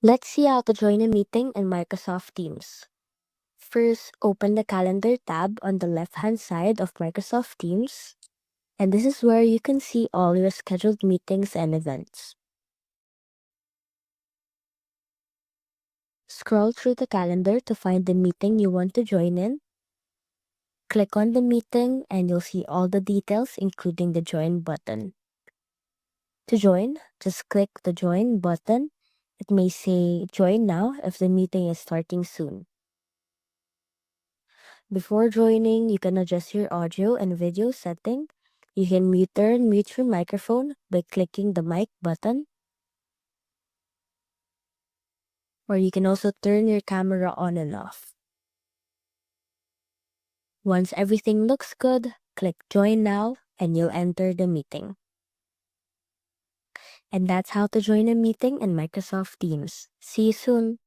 Let's see how to join a meeting in Microsoft Teams. First, open the Calendar tab on the left-hand side of Microsoft Teams, and this is where you can see all your scheduled meetings and events. Scroll through the calendar to find the meeting you want to join in. Click on the meeting and you'll see all the details, including the Join button. To join, just click the Join button. It may say Join now if the meeting is starting soon. Before joining, you can adjust your audio and video setting. You can mute or unmute your microphone by clicking the mic button. Or you can also turn your camera on and off. Once everything looks good, click Join Now and you'll enter the meeting. And that's how to join a meeting in Microsoft Teams. See you soon!